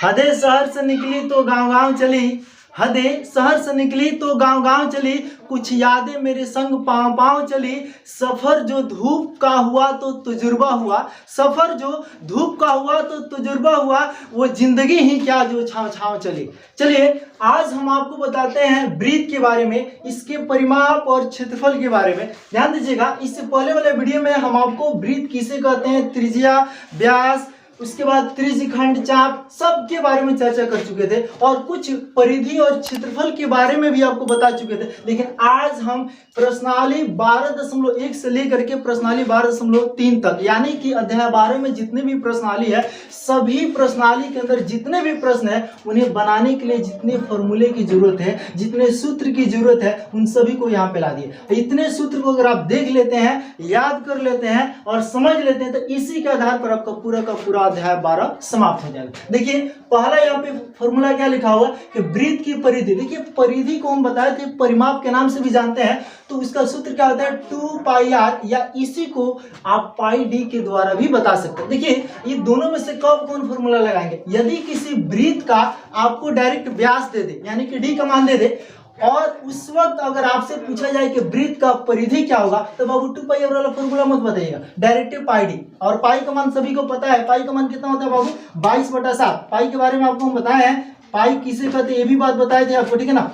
हदे शहर से निकली तो गांव गांव चली, हदे शहर से निकली तो गांव गांव चली, कुछ यादें मेरे संग पांव पांव चली। सफर जो धूप का हुआ तो तजुर्बा हुआ, सफर जो धूप का हुआ तो तजुर्बा हुआ, वो जिंदगी ही क्या जो छाँव छाँव चली। चलिए आज हम आपको बताते हैं ब्रीथ के बारे में, इसके परिमाप और क्षेत्रफल के बारे में। ध्यान दीजिएगा, इससे पहले वाले वीडियो में हम आपको ब्रीथ किसे कहते हैं, त्रिज्या, व्यास, उसके बाद त्रिज्यखंड, चाप, सब के बारे में चर्चा कर चुके थे और कुछ परिधि और क्षेत्रफल के बारे में भी आपको बता चुके थे। लेकिन आज हम प्रश्नावली 12.1 से लेकर के प्रश्नावली 12.3 तक, यानी कि अध्याय 12 में जितने भी प्रश्नावली है, सभी प्रश्नावली के अंदर जितने भी प्रश्न है, उन्हें बनाने के लिए जितने फॉर्मूले की जरूरत है, जितने सूत्र की जरूरत है, उन सभी को यहाँ पे ला दिए। इतने सूत्र को अगर आप देख लेते हैं, याद कर लेते हैं और समझ लेते हैं, तो इसी के आधार पर आपका पूरा का पूरा अध्याय 12 समाप्त हो जाएगा। देखिए पहला यहाँ पे फॉर्मूला क्या लिखा हुआ कि ब्रीथ की परिधि। देखिए परिधि को हम बताए थे परिमाप के नाम से भी जानते हैं, तो उसका सूत्र क्या होता है 2πr, या इसी को आप πd के द्वारा भी बता सकते हैं। देखिए ये दोनों में से कब कौन फॉर्मूला लगाएंगे, यदि किसी ब्रीथ का आपको डायरेक्ट व्यास दे दे, यानी कि d का मान दे दे, और उस वक्त अगर आपसे पूछा जाए कि ब्रीथ का परिधि क्या होगा, तो बाबू 2πr वाला फॉर्मूला मत बताइएगा, डायरेक्ट πd। और पाई का मान सभी को पता है, पाई का मान कितना होता है बाबू 22/7। पाई के बारे में आपको हम बताए हैं, पाई किसे कहते हैं ये भी बात बताए थे आपको, ठीक है ना,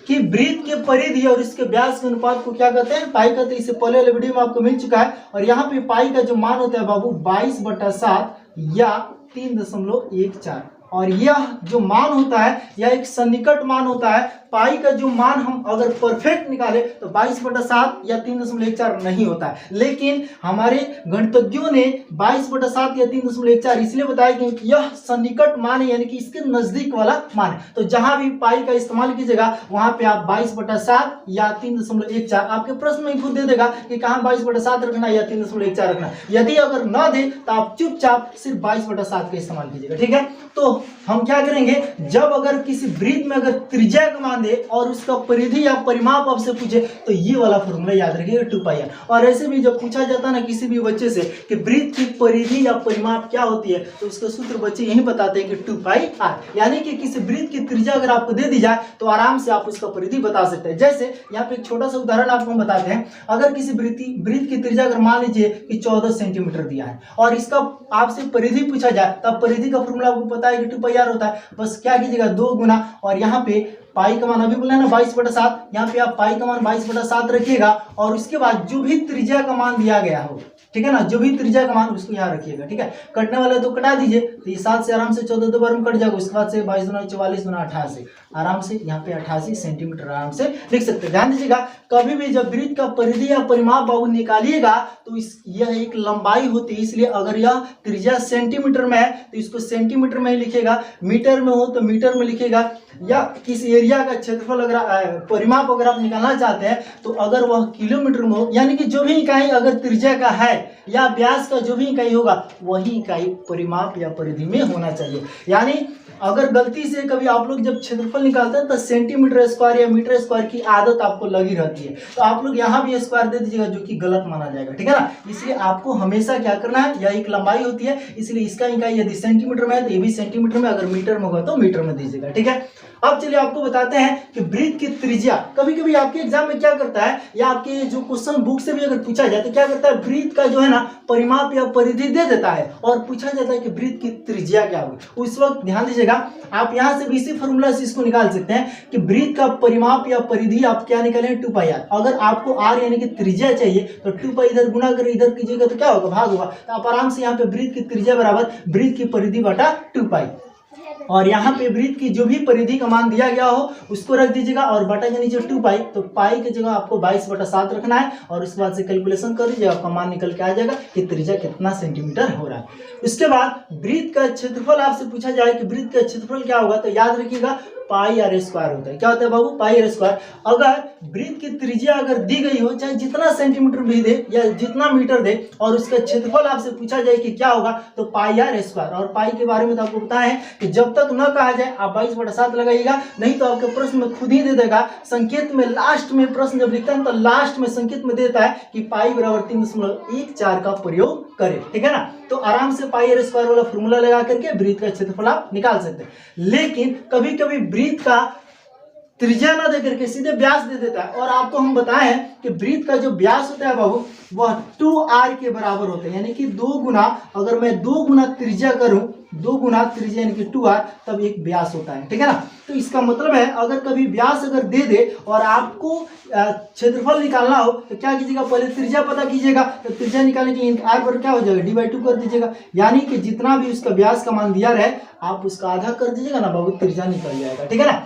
कि ब्रीथ के परिधि और इसके व्यास के अनुपात को क्या कहते हैं, पाई कहते हैं। इससे पहले वाले वीडियो में आपको मिल चुका है। और यहाँ पे पाई का जो मान होता है बाबू 22/7 या 3.14, और यह जो मान होता है यह एक सन्निकट मान होता है। पाई का जो मान हम अगर परफेक्ट निकाले तो 22/7 या 3.14 नहीं होता है, लेकिन हमारे गणितज्ञों ने 22/7 या 3.14 इसलिए बताया क्योंकि यह सन्निकट मान है, यानी कि इसके नजदीक वाला मान है। तो जहां भी पाई का इस्तेमाल कीजिएगा वहां पे आप 22/7 या 3.14, आपके प्रश्न में खुद दे देगा कि कहाँ 22/7 रखना या 3.14 रखना। यदि अगर न दे तो आप चुपचाप सिर्फ 22/7 का इस्तेमाल कीजिएगा, ठीक है। तो हम क्या करेंगे, जब अगर किसी ब्रीथ में अगर त्रिज्या का मान दे और उसका परिधि या परिमाप आपसे पूछे, तो ये वाला फॉर्मूला याद रखिएगा 2πr। और ऐसे भी जब पूछा जाता है ना किसी भी बच्चे से कि ब्रीथ की परिधि या परिमाप क्या होती है, तो उसका सूत्र बच्चे यही बताते हैं कि 2πr, यानी कि किसी ब्रीथ की त्रिज्या अगर आपको दे दी जाए तो आराम से आप उसका परिधि बता सकते हैं। जैसे यहाँ पे एक छोटा सा उदाहरण आपको हम बताते हैं, अगर किसी ब्रीथ की त्रिज्या अगर मान लीजिए कि 14 सेंटीमीटर दिया है और इसका आपसे परिधि पूछा जाए, तब परिधि का फॉर्मूला आपको पता है कि 2πr होता है। बस क्या कीजिएगा 2 गुना, और यहाँ पे पाई का मान अभी बोला ना 22/7, यहाँ पे आप पाई का मान 22/7 रखिएगा और उसके बाद जो भी त्रिज्या का मान दिया गया हो, ठीक है ना, जो भी त्रिज्या का मान उसको यहाँ रखिएगा, ठीक है। कटने वाला तो कटा दीजिए, तो ये 7 से आराम से 14 दो बार में कट जाएगा। उसके बाद से 22 गुना 44 गुना 88, आराम से यहाँ पे 88 सेंटीमीटर आराम से लिख सकते हैं। ध्यान दीजिएगा, कभी भी जब ब्रीथ का परिधि या परिमाप बाबू निकालिएगा तो यह एक लंबाई होती है, इसलिए अगर यह त्रिज्या सेंटीमीटर में है तो इसको सेंटीमीटर में ही लिखेगा, मीटर में हो तो मीटर में लिखेगा, या किस एरिया का क्षेत्रफल अगर परिमाप अगर आप निकालना चाहते हैं तो अगर वह किलोमीटर में हो, यानी कि जो भी इकाई अगर त्रिज्या का है या व्यास का जो भी इकाई होगा वही इकाई परिमाप या परिधि में होना चाहिए। यानी अगर गलती से कभी आप लोग जब क्षेत्रफल निकालते हैं तो सेंटीमीटर स्क्वायर या मीटर स्क्वायर की आदत आपको लगी रहती है, तो आप लोग यहाँ भी स्क्वायर दे दीजिएगा, जो कि गलत माना जाएगा, ठीक है ना। इसलिए आपको हमेशा क्या करना है, यह एक लंबाई होती है, इसलिए इसका इकाई यदि सेंटीमीटर में है तो ये भी सेंटीमीटर में, अगर मीटर में होगा तो मीटर में दीजिएगा, ठीक है। अब चलिए आपको बताते हैं कि ब्रीथ की त्रिज्या, कभी कभी आपके एग्जाम में क्या करता है, या आपके जो क्वेश्चन बुक से भी अगर पूछा जाए तो क्या करता है, ब्रीथ का जो है ना परिमाप या परिधि दे देता है और पूछा जाता है कि ब्रीथ की त्रिज्या क्या होगी। उस वक्त ध्यान दीजिएगा, आप यहाँ से भी इसी फॉर्मूला से इसको निकाल सकते हैं कि ब्रीथ का परिमाप या परिधि आप क्या निकालें 2πr। अगर आपको r यानी कि त्रिज्या चाहिए तो 2π इधर गुना कर इधर कीजिएगा तो क्या होगा, भाग होगा। तो आप आराम से यहाँ पे ब्रीथ की त्रिज्या बराबर ब्रीथ की परिधि बटा 2π, और यहाँ पे ब्रीथ की जो भी परिधि का मान दिया गया हो उसको रख दीजिएगा और बटा के नीचे 2π, तो पाई की जगह आपको 22/7 रखना है और उसके बाद से कैलकुलेशन कर दीजिएगा, आपका मान निकल के आ जाएगा कि त्रिज्या कितना सेंटीमीटर हो रहा है। उसके बाद ब्रीथ का क्षेत्रफल आपसे पूछा जाए कि ब्रीथ का क्षेत्रफल क्या होगा, तो याद रखिएगा πr² होता है। क्या होता है बाबू, πr²। अगर ब्रीथ की त्रिज्या अगर दी गई हो, चाहे जितना सेंटीमीटर भी दे या जितना मीटर दे, और उसका क्षेत्रफल आपसे पूछा जाए कि क्या होगा, तो πr²। और पाई के बारे में तो आपको पता है कि जब जब तक न कहा जाए आप 22/7 लगाइएगा, नहीं तो आपके प्रश्न में खुद ही दे देगा संकेत में। लास्ट में प्रश्न जब लिखता है तो लास्ट में संकेत में देता है कि पाई बराबर 3.14 का प्रयोग करें, ठीक है ना। तो आराम से पाई आर स्क्वायर वाला फॉर्मूला लगा करके वृत्त का क्षेत्रफल आप निकाल सकते हैं। लेकिन कभी कभी वृत्त का त्रिज्या ना दे करके सीधे व्यास दे देता है, और आपको हम बताए हैं कि वृत्त का जो व्यास होता है बाबू वह 2r के बराबर होता है, यानी कि 2 गुना, अगर मैं 2 गुना त्रिज्या करूं, 2 गुना त्रिज्या यानी कि 2r, तब एक व्यास होता है, ठीक है ना। तो इसका मतलब है अगर कभी व्यास अगर दे दे और आपको क्षेत्रफल निकालना हो तो क्या कीजिएगा, पहले त्रिज्या पता कीजिएगा। तो त्रिज्या निकालने के लिए r पर क्या हो जाएगा, d/2 कर दीजिएगा, यानी कि जितना भी उसका व्यास का मान दिया रहे आप उसका आधा कर दीजिएगा ना बाबू, त्रिज्या निकल जाएगा, ठीक है ना।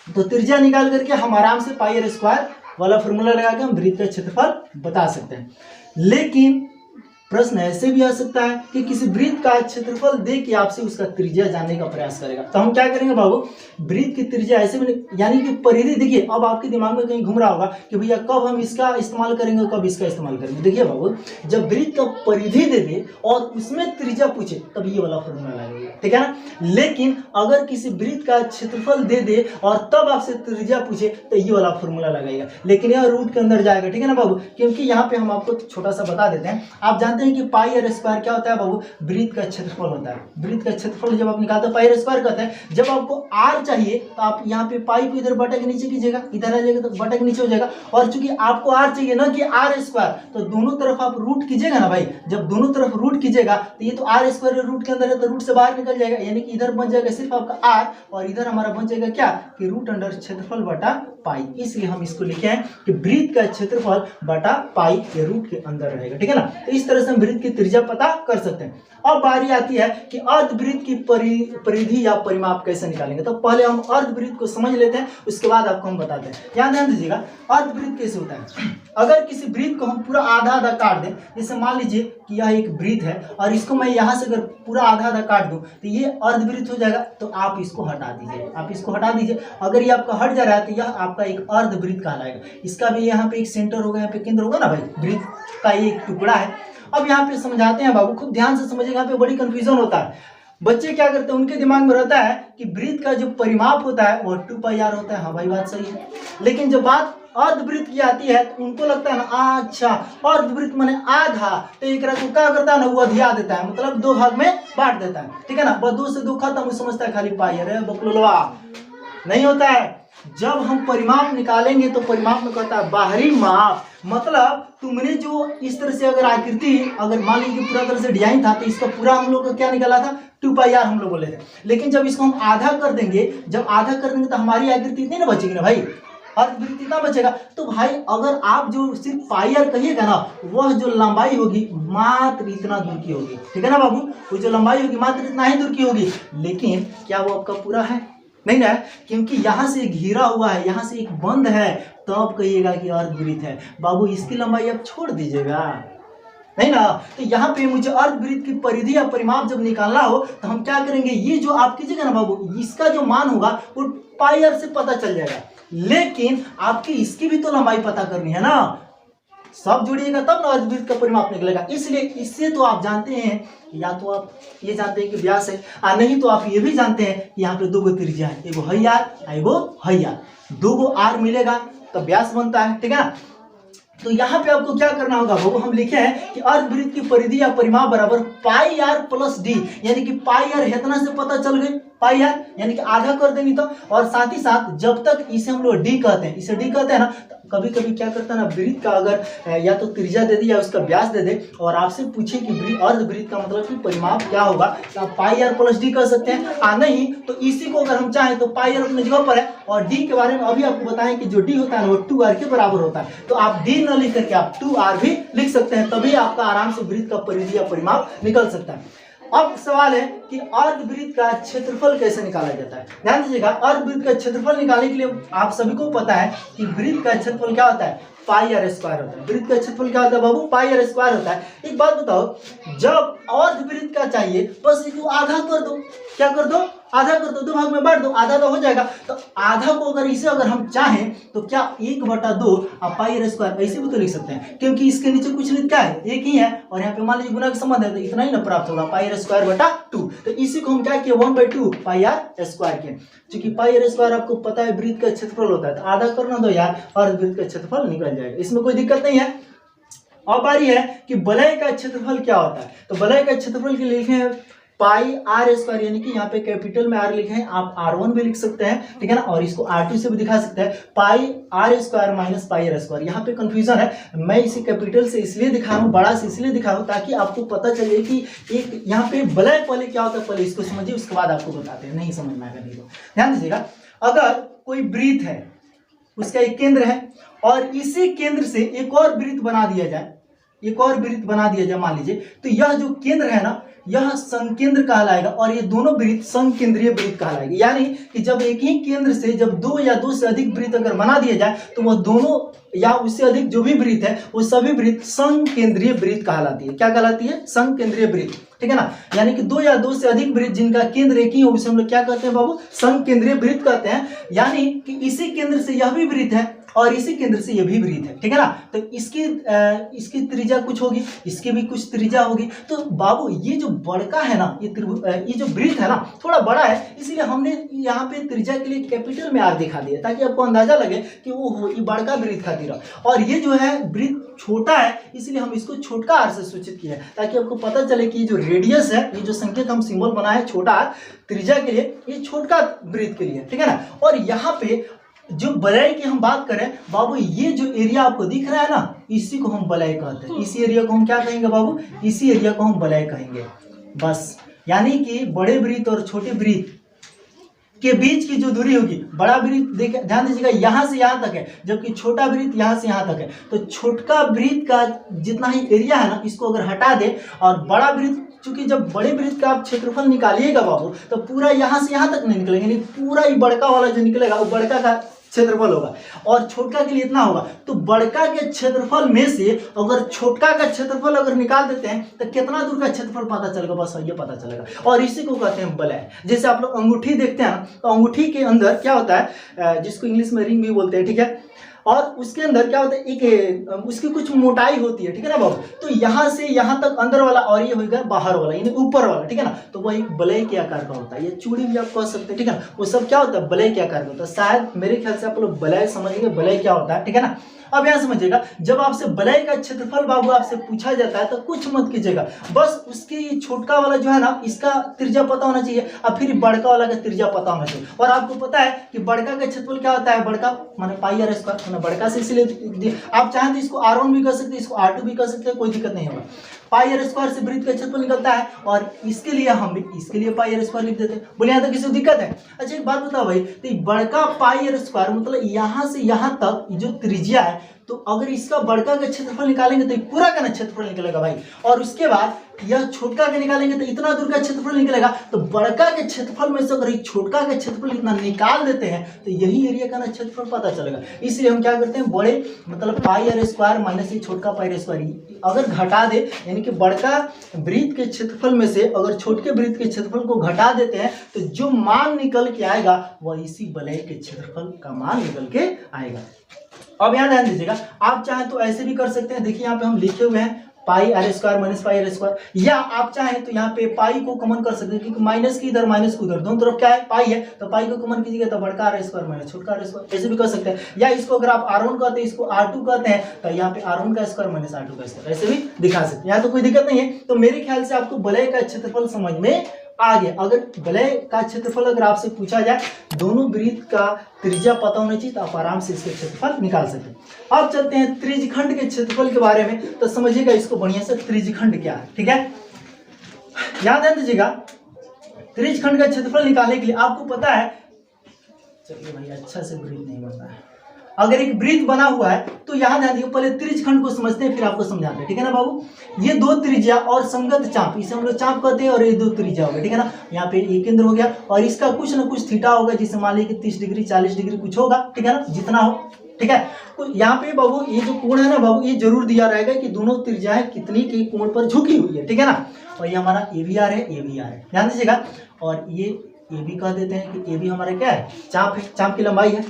तो त्रिज्या निकाल करके हम आराम से पाई आर स्क्वायर वाला फॉर्मूला लगा के हम वृत्त का क्षेत्रफल बता सकते हैं। लेकिन प्रश्न ऐसे भी आ सकता है कि किसी वृत्त का क्षेत्रफल दे के आपसे उसका त्रिज्या जानने का प्रयास करेगा, तो हम क्या करेंगे बाबू, वृत्त की त्रिज्या ऐसे भी, यानी कि परिधि, देखिए अब आपके दिमाग में कहीं घूम रहा होगा कि भैया कब हम इसका इस्तेमाल करेंगे, कब इसका इस्तेमाल करेंगे। देखिए बाबू, जब वृत्त का परिधि दे दे और उसमें त्रिज्या पूछे तब ये वाला फॉर्मूला लगेगा, ठीक है ना। लेकिन अगर किसी वृत्त का क्षेत्रफल दे दे और तब आपसे त्रिज्या पूछे तो ये वाला फॉर्मूला लगाएगा, लेकिन यह रूट के अंदर जाएगा, ठीक है ना बाबू। क्योंकि यहाँ पे हम आपको छोटा सा बता देते हैं, आप जानते हैं कि पाई आर स्क्वायर क्या होता है बाबू, वृत्त का क्षेत्रफल होता है। वृत्त का क्षेत्रफल जब आप निकालते हैं पाई आर स्क्वायर कहते हैं। जब आपको आर चाहिए तो आप यहाँ पे पाई को इधर बटा के नीचे कीजिएगा, इधर आ जाएगा तो बटा के नीचे हो जाएगा, और चूंकि आपको आर चाहिए ना कि आर स्क्वायर, तो दोनों तरफ आप रूट कीजिएगा ना भाई। जब दोनों तरफ रूट कीजिएगा तो ये तो आर स्क्वायर रूट के अंदर है तो रूट से बाहर निकल जाएगा, यानी कि इधर बन जाएगा सिर्फ आपका आर और इधर हमारा बन जाएगा क्या कि रूट अंडर क्षेत्रफल बटा पाई। इसलिए हम इसको लिखे हैं कि वृत्त का क्षेत्रफल बटा पाई ये रूट के अंदर रहेगा, ठीक है ना। तो इस तरह से हम वृत्त की त्रिज्या पता कर सकते हैं। अब बारी आती है कि अर्धवृत्त की परिधि या परिमाप कैसे निकालेंगे। तो पहले हम अर्धवृत्त को समझ लेते हैं, उसके बाद आपको हम बताते हैं। यहाँ ध्यान दीजिएगा, अर्धवृत्त कैसे होता है। अगर किसी वृत्त को हम पूरा आधा आधा काट दें, जैसे मान लीजिए कि यह एक वृत्त है और इसको मैं यहाँ से अगर पूरा आधा आधा काट दूं तो ये अर्धवृत्त हो जाएगा। तो आप इसको हटा दीजिए, आप इसको हटा दीजिए। अगर ये आपका हट जा रहा है तो यह आपका एक अर्धवृत्त कहलाएगा। इसका भी यहाँ पे एक सेंटर होगा, यहाँ पे केंद्र होगा ना भाई, वृत्त का ये एक टुकड़ा है। अब यहाँ पे समझाते हैं बाबू, खूब ध्यान से समझिएगा, यहाँ पे बड़ी कंफ्यूजन होता है। बच्चे क्या करते हैं, उनके दिमाग में रहता है कि वृत्त का जो परिमाप होता है वो 2πr होता है। हाँ भाई बात सही है, लेकिन जब बात अर्धवृत्त की आती है तो उनको लगता है ना अच्छा अर्धवृत्त माने आधा, तो एक को क्या करता है ना वो अधिया देता है, मतलब 2 भाग में बांट देता है, ठीक है ना। बस 2 से 2 खत्म, वो समझता है खाली पाई है, बकलोलवा नहीं होता है। जब हम परिमाप निकालेंगे तो परिमाप में कहता है बाहरी माप, मतलब तुमने जो इस तरह से अगर आकृति अगर मान लीजिए पूरा तरह से डिजाइन था तो इसका पूरा हम लोग का क्या निकाला था 2πr हम लोग बोले थे। लेकिन जब इसको हम आधा कर देंगे, जब आधा कर देंगे तो हमारी आकृति इतनी ना बचेगी ना भाई, अर्धवृत्त इतना बचेगा। तो भाई अगर आप जो सिर्फ पाई r कहिएगा ना, वह जो लंबाई होगी मात्र इतना दूर की होगी, ठीक है ना बाबू। वो जो लंबाई होगी मात्र इतना ही दूर की होगी, लेकिन क्या वो आपका पूरा है नहीं ना, क्योंकि यहाँ से घिरा हुआ है, यहाँ से एक बंद है, तो आप कहिएगा कि अर्धवृत्त है। बाबू इसकी लंबाई आप छोड़ दीजिएगा नहीं ना। तो यहाँ पे मुझे अर्धवृत्त की परिधि या परिमाप जब निकालना हो तो हम क्या करेंगे, ये जो आप कीजिएगा ना बाबू, इसका जो मान होगा वो पाई r से पता चल जाएगा, लेकिन आपकी इसकी भी तो लंबाई पता करनी है ना। सब जोड़िएगा तब ना अर्धवृत्त का परिमाप निकलेगा। इसलिए इससे तो आप जानते हैं, या तो आप ये जानते हैं कि व्यास है, और नहीं तो आप ये भी जानते हैं कि यहाँ पे 2 गो त्रिज्या है, एगो है r एगो है r, 2 गो r मिलेगा तब व्यास बनता है, ठीक है ना। तो यहाँ पे आपको क्या करना होगा बाबू, हम लिखे हैं कि अर्धवृत्त की परिधि या परिमाप बराबर पाई r प्लस d, यानी कि पाई r इतना से पता चल गई, पाई r यानी कि आधा कर देंगे तो, और साथ ही साथ जब तक इसे हम लोग d कहते हैं, इसे d कहते हैं ना, कभी कभी क्या करता है ना, वृत्त का अगर या तो त्रिज्या दे दे या उसका व्यास दे दे और आपसे पूछे कि अर्धवृत्त का मतलब कि परिमाप क्या होगा, तो आप पाई r प्लस d कर सकते हैं। नहीं तो इसी को अगर हम चाहें तो पाई r अपनी जगह पर है, और d के बारे में अभी आपको बताएं कि जो d होता है ना वो 2r के बराबर होता है। तो आप d न लिख करके आप 2r भी लिख सकते हैं, तभी आपका आराम से वृत्त का परिधि या परिमाप निकल सकता है। अब सवाल है कि अर्धवृत्त का क्षेत्रफल कैसे निकाला जाता है। ध्यान दीजिएगा, अर्धवृत्त का क्षेत्रफल निकालने के लिए आप सभी को पता है कि वृत्त का क्षेत्रफल क्या होता है, पाई r स्क्वायर होता है। वृत्त का क्षेत्रफल क्या होता है बाबू, पाई r स्क्वायर होता है। एक बात बताओ, जब अर्धवृत्त का चाहिए बस इसको आधा कर दो, क्या कर दो, आधा कर दो, 2 भाग में बांट दो, आधा तो हो जाएगा। तो आधा को अगर इसे अगर हम चाहें तो क्या 1/2 आप पाई आर स्क्वायर ऐसे भी तो लिख सकते हैं, क्योंकि इसके नीचे कुछ नहीं, क्या है, एक ही है, और यहाँ पे मान लीजिए गुना का संबंध है तो इतना ही ना प्राप्त होगा, पाई आर स्क्वायर बटा 2। तो इसी को हम क्या किए, 1/2 पाई आर स्क्वायर किए। क्योंकि पाई आर स्क्वायर आपको पता है वृत्त का क्षेत्रफल होता है, तो आधा करना दो यार और वृत्त का क्षेत्रफल निकल जाएगा, इसमें कोई दिक्कत नहीं है। अब बारी है कि वलय का क्षेत्रफल क्या होता है। तो वलय का क्षेत्रफल के लिए लिखे हैं पाई आर स्क्वायर, यानी कि यहाँ पे कैपिटल में आर लिखे हैं, आप R1 भी लिख सकते हैं, ठीक है ना, और इसको R2 से भी दिखा सकते हैं, pi r square minus pi r square. यहाँ पे कंफ्यूजन है, मैं इसे कैपिटल से इसलिए दिखा रहा हूँ, बड़ा से इसलिए दिखा रहा हूँ ताकि आपको पता चले कि एक यहाँ पे वलय पहले क्या होता है, पहले इसको समझिए उसके बाद आपको बताते हैं, नहीं समझ में आएगा नहीं तो ध्यान दीजिएगा। अगर कोई वृत्त है, उसका एक केंद्र है और इसी केंद्र से एक और वृत्त बना दिया जाए, एक और वृत्त बना दिया जाए मान लीजिए, तो यह जो केंद्र है ना यह संकेंद्र कहलाएगा और ये दोनों वृत्त संकेंद्रीय वृत्त कहलाएंगे। यानी कि जब एक ही केंद्र से जब 2 या 2 से अधिक वृत्त अगर बना दिया जाए तो वह दोनों या उससे अधिक जो भी वृत्त है वो सभी वृत्त संकेंद्रीय वृत्त कहलाती है। क्या कहलाती है, संकेंद्रीय वृत्त, ठीक है ना। यानी कि 2 या 2 से अधिक वृत्त जिनका केंद्र एक ही हो उसे हम लोग क्या कहते हैं बाबू, संकेंद्रीय वृत्त कहते हैं। यानी कि इसी केंद्र से यह भी वृत्त है और इसी केंद्र से ये भी वृत्त है, ठीक है ना। तो इसकी त्रिज्या कुछ होगी, इसकी भी कुछ त्रिज्या होगी। तो बाबू ये जो बड़का है ना, ये जो वृत्त है ना थोड़ा बड़ा है, इसीलिए हमने यहाँ पे त्रिज्या के लिए कैपिटल में आर दिखा दिया ताकि आपको अंदाजा लगे कि वो हो ये बड़का वृत्त खातिर। और ये जो है वृत्त छोटा है इसलिए हम इसको छोटका आर से सूचित किया है ताकि आपको पता चले कि जो रेडियस है, ये जो संकेत हम सिंबल बनाए है छोटा आर त्रिज्या के लिए, ये छोटका वृत्त के लिए, ठीक है ना। और यहाँ पे जो वलय की हम बात करें बाबू, ये जो एरिया आपको दिख रहा है ना इसी को हम वलय कहते हैं। इसी एरिया को हम क्या कहेंगे बाबू, इसी एरिया को हम वलय कहेंगे बस। यानी कि बड़े वृत्त और छोटे वृत्त के बीच की जो दूरी होगी, बड़ा वृत्त देख ध्यान दीजिएगा यहाँ से यहाँ तक है, जबकि छोटा वृत्त यहाँ से यहाँ तक है। तो छोटका वृत्त का जितना ही एरिया है ना इसको अगर हटा दे और बड़ा वृत्त, चूंकि जब बड़े वृत्त का आप क्षेत्रफल निकालिएगा बाबू तो पूरा यहाँ से यहाँ तक नहीं निकलेगा, यानी पूरा ही बड़का वाला जो निकलेगा वो बड़का का क्षेत्रफल होगा और छोटका के लिए इतना होगा। तो बड़का के क्षेत्रफल में से अगर छोटका का क्षेत्रफल अगर निकाल देते हैं तो कितना दूर का क्षेत्रफल पता चलेगा, बस ये पता चलेगा। और इसी को कहते हैं वलय। जैसे आप लोग अंगूठी देखते हैं तो अंगूठी के अंदर क्या होता है, जिसको इंग्लिश में रिंग भी बोलते हैं, ठीक है, और उसके अंदर क्या होता है, एक उसकी कुछ मोटाई होती है, ठीक है ना बाबू। तो यहाँ से यहाँ तक अंदर वाला और ये होगा बाहर वाला यानी ऊपर वाला, ठीक है ना। तो वह एक वलय के आकार का होता है। ये चूड़ी भी आप कह सकते हैं, ठीक है ना। वो सब क्या होता है, वलय के आकार का होता है। शायद मेरे ख्याल से आप लोग वलय समझेंगे, वलय क्या होता है, ठीक है ना। अब यहाँ समझिएगा, जब आपसे वलय का क्षेत्रफल बाबू आपसे पूछा जाता है तो कुछ मत कीजिएगा, बस उसकी छोटका वाला जो है ना इसका त्रिज्या पता होना चाहिए और फिर बड़का वाला का त्रिज्या पता होना चाहिए। और आपको पता है कि बड़का का क्षेत्रफल क्या होता है, बड़का माने पाई आर स्क्वायर, मैंने बड़का से इसलिए आप चाहें तो इसको R1 भी कर सकते हैं, इसको R2 भी कर सकते हैं, कोई दिक्कत नहीं होगा। पाई आर स्क्वायर से वृत्त का क्षेत्रफल निकलता है और इसके लिए हम भी इसके लिए पाई आर स्क्वायर लिख देते हैं। बोले यहाँ तक किसी को दिक्कत है? अच्छा एक बात बताओ भाई, तो बड़का पाई आर स्क्वायर मतलब यहाँ से यहाँ तक जो त्रिज्या है, तो अगर इसका बड़का का क्षेत्रफल निकालेंगे तो पूरा का क्षेत्रफल निकलेगा भाई, और उसके बाद यह छोटका का निकालेंगे तो इतना दूर का क्षेत्रफल निकलेगा। तो बड़का के क्षेत्रफल में से अगर छोटका का क्षेत्रफल इतना निकाल देते हैं तो यही एरिया का क्षेत्रफल पता चलेगा। इसलिए हम क्या करते हैं, बड़े मतलब पाई आर स्क्वायर माइनस ये छोटका पाई आर स्क्वायर अगर घटा दे, यानी कि बड़का वृत्त के क्षेत्रफल में से अगर छोटके वृत्त के क्षेत्रफल को घटा देते हैं तो जो मान निकल के आएगा वह इसी वलय के क्षेत्रफल का मान निकल के आएगा। अब यहाँ ध्यान दीजिएगा, आप चाहें तो ऐसे भी कर सकते हैं। देखिए यहाँ पे हम लिखे हुए हैं pi r square minus pi r square, या आप चाहें तो यहाँ पे पाई को कॉमन कर सकते हैं क्योंकि माइनस की इधर माइनस को उधर, दोनों तरफ क्या है पाई है, तो पाई को कॉमन कीजिएगा तो बड़का आर स्क्वायर माइनस छोटका आर स्क्वायर, ऐसे भी कर सकते हैं। या इसको अगर आप R1 कहते हैं इसको R2 कहते हैं तो यहाँ पे R1 का स्क्वायर माइनस R2 का स्क्वायर, ऐसे भी दिखा सकते हैं। यहाँ तो कोई दिक्कत नहीं है। तो मेरे ख्याल से आपको वलय का क्षेत्रफल समझ में आ गया। अगर वलय का क्षेत्रफल अगर आपसे पूछा जाए, दोनों वृत्त का त्रिज्या पता होना चाहिए तो आप आराम से इसके क्षेत्रफल निकाल सकते हैं। अब चलते हैं त्रिज्यखंड के क्षेत्रफल के बारे में, तो समझिएगा इसको बढ़िया से, त्रिज्यखंड क्या है, ठीक है। याद ध्यान दीजिएगा, त्रिज्यखंड का क्षेत्रफल निकालने के लिए आपको पता है, चलिए भाई अच्छा से वृत्त नहीं बनता है, अगर एक वृत्त बना हुआ है तो यहाँ ध्यान दीजिए, पहले त्रिज्यखंड को समझते हैं फिर आपको समझाते हैं, ठीक है ना बाबू। ये दो त्रिज्या और संगत चाप, इसे हम लोग चाप कहते हैं, और ये दो त्रिज्या हो गया, ठीक है ना। यहाँ पे एक केंद्र हो गया और इसका कुछ ना कुछ थीटा होगा, जिसे मान लीजिए 30 डिग्री 40 डिग्री कुछ होगा, ठीक है ना, जितना हो, ठीक है। तो यहाँ पे बाबू ये जो कोण है ना बाबू, ये जरूर दिया रहेगा कि दोनों त्रिज्याएं कितनी के कोण पर झुकी हुई है, ठीक है ना। और ये हमारा ए भी आर है, ए भी आर है, ध्यान दीजिएगा। और ये ए बी कह देते हैं कि ए बी हमारा क्या है, चाप है, चाप की लंबाई है।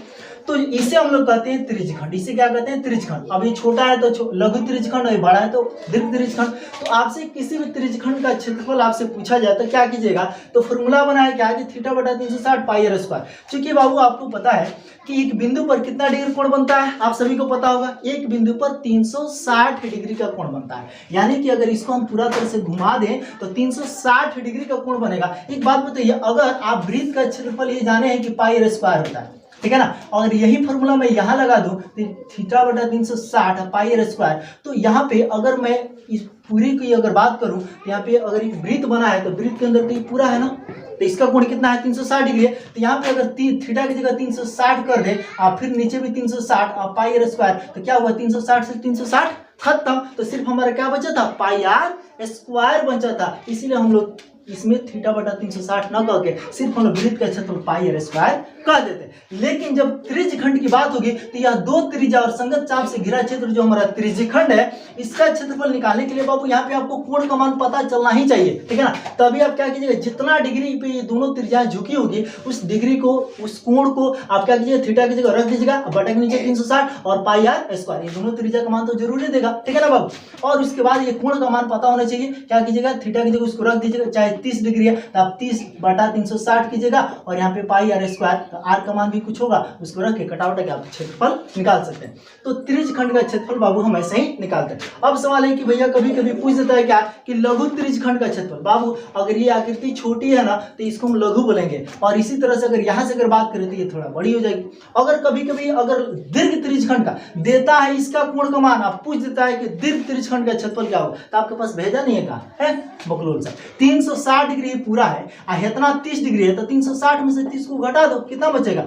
तो इसे हम लोग कहते हैं त्रिज्यखंड। इसे क्या कहते हैं, त्रिज्यखंड। अब ये छोटा है तो लघु त्रिज्यखंड, और ये बड़ा है तो दीर्घ त्रिज्यखंड। तो आपसे किसी भी त्रिज्यखंड का क्षेत्रफल आपसे पूछा जाए तो क्या कीजिएगा, तो फॉर्मूला बनाया क्या है कि थीटा बटा 360 पाई आर स्क्वायर। चूंकि बाबू आपको पता है कि एक बिंदु पर कितना डिग्री कोण बनता है, आप सभी को पता होगा, एक बिंदु पर 360 डिग्री का कोण बनता है। यानी कि अगर इसको हम पूरा तरह से घुमा दें तो 360 डिग्री का कोण बनेगा। एक बात बताइए, अगर आप वृत्त का क्षेत्रफल ये जाने हैं कि पाई आर स्क्वायर होता है, ठीक है ना, अगर यही फॉर्मूला मैं यहाँ लगा दूं तो थीटा बटा 360 पाई आर स्क्वायर, तो यहाँ पे अगर मैं इस पूरी की अगर बात करूं तो यहाँ पे अगर एक वृत्त बना है तो वृत्त के अंदर तो ये पूरा है ना, तो इसका कोण कितना है, 360 डिग्री है। तो यहाँ पे अगर थीटा की जगह 360 कर दे आप, फिर नीचे भी 360 और पाई आर स्क्वायर, तो क्या हुआ, 360 से 360 खत्म, तो सिर्फ हमारा क्या बचा था, पाई आर स्क्वायर बचा था। इसीलिए हम लोग इसमें थीटा बटा 360 न कह के सिर्फ हम लोग वृत्त का क्षेत्रफल पाई आर स्क्वायर कह देते हैं। लेकिन जब त्रिज्यखंड की बात होगी तो यह दो त्रिज्या और संगत चाप से घिरा क्षेत्र जो हमारा त्रिज्यखंड है, इसका क्षेत्रफल निकालने के लिए बाबू यहाँ पे आपको कोण का मान पता चलना ही चाहिए, ठीक है ना। तभी आप क्या कीजिएगा, जितना डिग्री पे ये दोनों त्रिज्याएं झुकी होगी उस डिग्री को, उस कोण को आप क्या कीजिएगा, थीटा की जगह रख दीजिएगा, बटा के नीचे 360 और पाई आर स्क्वायर, ये दोनों त्रिज्या का मान तो जरूरी देगा, ठीक है ना बाबू। और उसके बाद ये कोण का मान पता होना चाहिए, क्या कीजिएगा, थीटा की जगह उसको रख दीजिएगा, चाहे 30 डिग्री है तो आप 30 बटा 360 कीजिएगा, और यहाँ पे पाई आर स्क्वायर, तो आर का मान भी कुछ होगा उसको रख के कटावट के आप क्षेत्रफल निकाल सकते हैं। तो त्रिज्यखंड का क्षेत्रफल बाबू हम ऐसे ही निकालते हैं। अब सवाल है कि भैया कभी कभी पूछ देता है क्या कि लघु त्रिज्यखंड का क्षेत्रफल। बाबू अगर ये आकृति छोटी है ना तो इसको हम लघु बोलेंगे, और इसी तरह से अगर यहाँ से अगर बात करें तो ये थोड़ा बड़ी हो जाएगी। अगर कभी कभी अगर दीर्घ त्रिज्यखंड का देता है इसका कोण का मान, आप पूछ देता है कि दीर्घ त्रिज्यखंड का क्षेत्रफल क्या होगा, तो आपके पास भेजा नहीं है, कहा है बकलोल सा 360 डिग्री पूरा है, इतना 30 डिग्री है, तो 360 में से 30 को घटा दो, कितना बचेगा,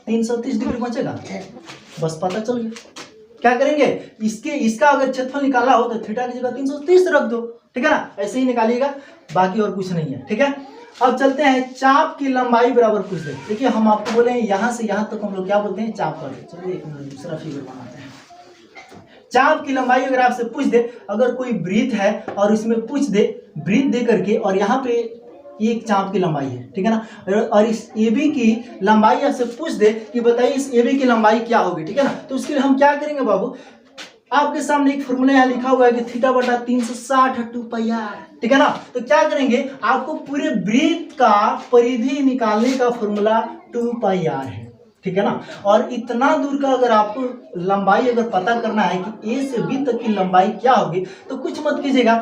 330 डिग्री बचेगा। बस पता चल गया। क्या करेंगे, इसका अगर क्षेत्रफल निकालना हो तो थीटा की जगह 330 रख दो, ठीक है ना, ऐसे ही निकालिएगा, बाकी और कुछ नहीं है, ठीक है। अब चलते हैं चाप की लंबाई बराबर पूछ दे। देखिए हम आपको बोले हैं यहाँ से यहाँ तक हम लोग क्या बोलते हैं, चाप कर दे। चलिए एक मिनट दूसरा फिगर बनाते हैं। चाप की लंबाई अगर आपसे पूछ दे, अगर कोई वृत्त है और इसमें पूछ दे, वृत्त दे करके, और यहाँ पे एक चाप की लंबाई है, ठीक है ना, और इस AB की लंबाई आपसे पूछ दे कि बताइए इस AB की लंबाई क्या होगी, ठीक है ना। तो उसके लिए हम क्या करेंगे बाबू, आपके सामने एक फॉर्मूला यहाँ लिखा हुआ है कि थीटा बटा 360 2 पाई आर, ठीक है ना। तो क्या करेंगे, आपको पूरे वृत्त का परिधि निकालने का फॉर्मूला 2 पाई आर है, ठीक है ना। और इतना दूर का अगर आपको लंबाई अगर पता करना है कि A से B तक की लंबाई क्या होगी, तो कुछ मत कीजिएगा,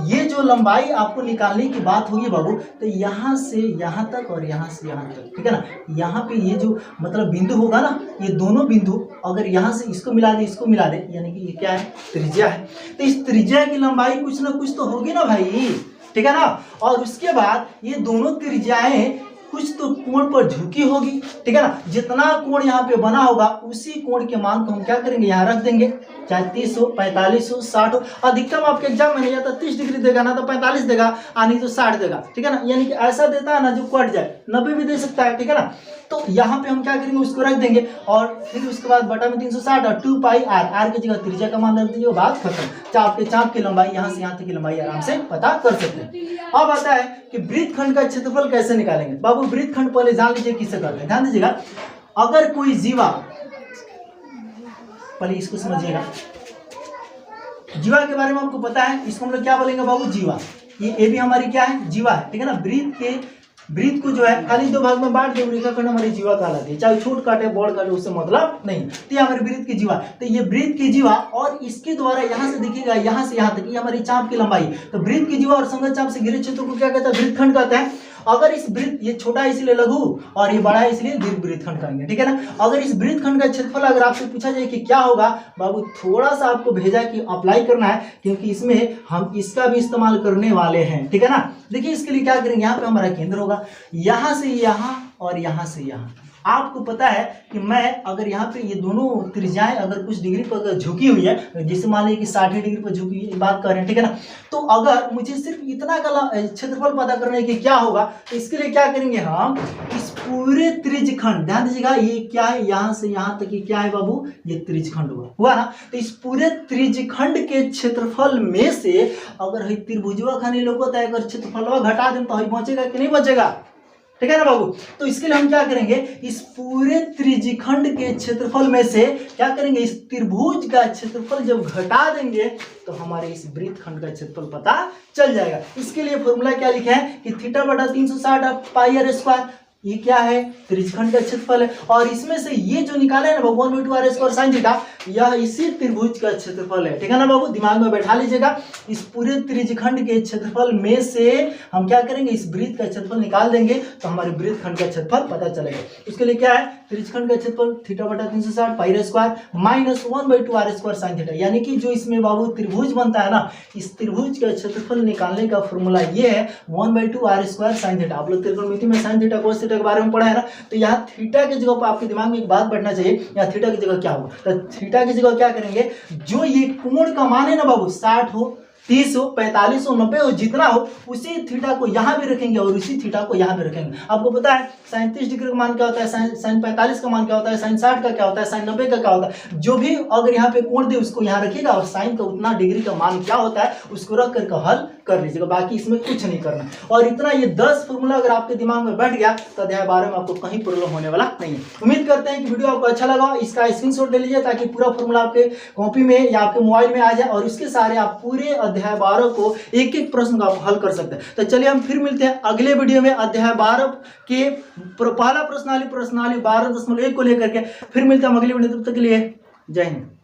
ये जो लंबाई आपको निकालने की बात होगी बाबू, तो यहाँ से यहाँ तक और यहाँ से यहाँ तक, ठीक है ना। यहाँ पे ये जो मतलब बिंदु होगा ना, ये दोनों बिंदु अगर यहाँ से इसको मिला दे, इसको मिला दे, यानी कि ये क्या है, त्रिज्या है, तो इस त्रिज्या की लंबाई कुछ ना कुछ तो होगी ना भाई, ठीक है ना। और उसके बाद ये दोनों त्रिज्याएं कुछ तो कोण पर झुकी होगी, ठीक है ना। जितना कोण यहाँ पे बना होगा उसी कोण के मान को हम क्या करेंगे, यहाँ रख देंगे, चाहे 30 हो, 45 हो, 60 हो। अधिकतम आपके एग्जाम में नहीं आता 30 डिग्री देगा ना, तो 45 देगा, आनी तो 60 देगा, ठीक है ना। यानी कि ऐसा देता है ना जो कट जाए, 90 भी दे सकता है, ठीक है ना। तो यहाँ पे हम क्या करेंगे, उसको रख देंगे, और फिर उसके बाद बटा में 360 और 2 पाई आर, आर की जगह त्रिज्या का मान रख दीजिए, बात खत्म। चाप की लंबाई यहाँ से यहाँ तक की लंबाई आराम से पता कर सकते हैं। अब आता है कि वृत्तखंड का क्षेत्रफल कैसे निकालेंगे। बाबू वृत्तखंड पहले जान लीजिए किससे करते हैं, ध्यान दीजिएगा। अगर कोई जीवा, पहले इसको समझिएगा, जीवा के बारे में आपको पता है, इसको हम लोग क्या बोलेंगे बाबू, जीवा। ये ए भी हमारी क्या है, जीवा है, ठीक है ना। वृत्त को जो है खाली दो भाग में बांट दे, रेखाखंड हमारी जीवा कहलाती है, चाहे छोट काटे बड़ काटे उससे मतलब नहीं। तो ये हमारे वृत्त की जीवा, तो ये वृत्त की जीवा, और इसके द्वारा यहाँ से देखिएगा यहाँ से यहाँ तक ये हमारी चाप की लंबाई। तो वृत्त की जीवा और संगत चाप से घिरे क्षेत्र को क्या कहता है, वृत्तखंड कहता है। अगर इस वृत्त, ये छोटा है इसलिए लघु और ये बड़ा है इसलिए दीर्घ वृत्तखंड कहेंगे, ठीक है ना। अगर इस वृत्तखंड का क्षेत्रफल अगर आपसे पूछा जाए कि क्या होगा बाबू, थोड़ा सा आपको भेजा कि अप्लाई करना है, क्योंकि इसमें हम इसका भी इस्तेमाल करने वाले हैं, ठीक है ना। देखिए इसके लिए क्या करेंगे, यहाँ पे हमारा केंद्र होगा, यहाँ से यहाँ और यहाँ से यहाँ। आपको पता है कि मैं अगर यहाँ पे ये दोनों त्रिज्याएं अगर कुछ डिग्री पर अगर झुकी हुई है, जैसे मान लीजिए कि 60 डिग्री पर झुकी हुई बात कर रहे हैं, ठीक है ना। तो अगर मुझे सिर्फ इतना का क्षेत्रफल पता करना है कि क्या होगा, तो इसके लिए क्या करेंगे हम, इस पूरे त्रिज्यखंड, ध्यान दीजिएगा ये क्या है, यहाँ से यहाँ तक ये क्या है बाबू, ये त्रिज्यखंड हुआ ना। तो इस पूरे त्रिज्यखंड के क्षेत्रफल में से अगर त्रिभुजवा खानी लोग अगर क्षेत्रफलवा घटा दें तो बचेगा कि नहीं बचेगा, ठीक है ना बाबू। तो इसके लिए हम क्या करेंगे, इस पूरे त्रिज्यखंड के क्षेत्रफल में से क्या करेंगे, इस त्रिभुज का क्षेत्रफल जब घटा देंगे तो हमारे इस वृत्तखंड का क्षेत्रफल पता चल जाएगा। इसके लिए फॉर्मूला क्या लिखे हैं कि थीटा बटा 360 पाई आर स्क्वायर, ये क्या है, त्रिज्यखंड का क्षेत्रफल है। और इसमें से ये जो निकाले ना बाबू 1/2 आर स्क्वायर साइन थीटा, यह इसी त्रिभुज का क्षेत्रफल है। ठीक है ना बाबू, दिमाग में बैठा लीजिएगा। इस पूरे त्रिज्यखंड के क्षेत्रफल में से हम क्या करेंगे, इस वृत्त का क्षेत्रफल निकाल देंगे तो हमारे वृत्तखंड का क्षेत्रफल पता चलेगा। इसके लिए क्या है, त्रिज्यखंड का क्षेत्रफल थीटा बटा 360 pi r square minus 1/2 r square sine theta, यानी कि जो इसमें बाबू त्रिभुज बनता है ना, इस त्रिभुज का क्षेत्रफल निकालने का फॉर्मूला ये है 1/2 आर स्क्वायर साइन थीटा। आप लोग त्रिकोणमिति में साइन थीटा कोस थीटा के बारे में पढ़ा है ना, तो यहाँ थीटा की जगह पर आपके दिमाग में एक बात बैठना चाहिए, यहाँ थीटा की जगह क्या होगा, तो थीटा की जगह क्या करेंगे, जो ये कोण का मान है ना बाबू 60 हो 30 हो 45 हो 90 हो जितना हो, उसी थीटा को यहाँ भी रखेंगे और उसी थीटा को यहाँ भी रखेंगे। आपको पता है साइन 30 डिग्री का मान क्या होता है, साइन 45 का मान क्या होता है, साइन 60 का क्या होता है, साइन 90 का क्या होता है। जो भी अगर यहाँ पे कोण दे उसको यहाँ रखिएगा और साइन का उतना डिग्री का मान क्या होता है उसको रख करके हल कर लीजिएगा, बाकी इसमें कुछ नहीं करना। और इतना ये 10 फॉर्मूला अगर आपके दिमाग में बैठ गया तो अध्याय 12 में आपको कहीं प्रॉब्लम होने वाला नहीं है। उम्मीद करते हैं कि वीडियो आपको अच्छा लगा, इसका स्क्रीनशॉट ले लीजिए ताकि पूरा फॉर्मूला आपके कॉपी में या आपके मोबाइल में आ जाए और इसके सारे आप पूरे अध्याय 12 को एक एक प्रश्न को आप हल कर सकते हैं। तो चलिए हम फिर मिलते हैं अगले वीडियो में अध्याय 12 के पहला प्रश्नावली 12.1 को लेकर के फिर मिलते हैं अगले वीडियो। तब तक के लिए जय हिंद।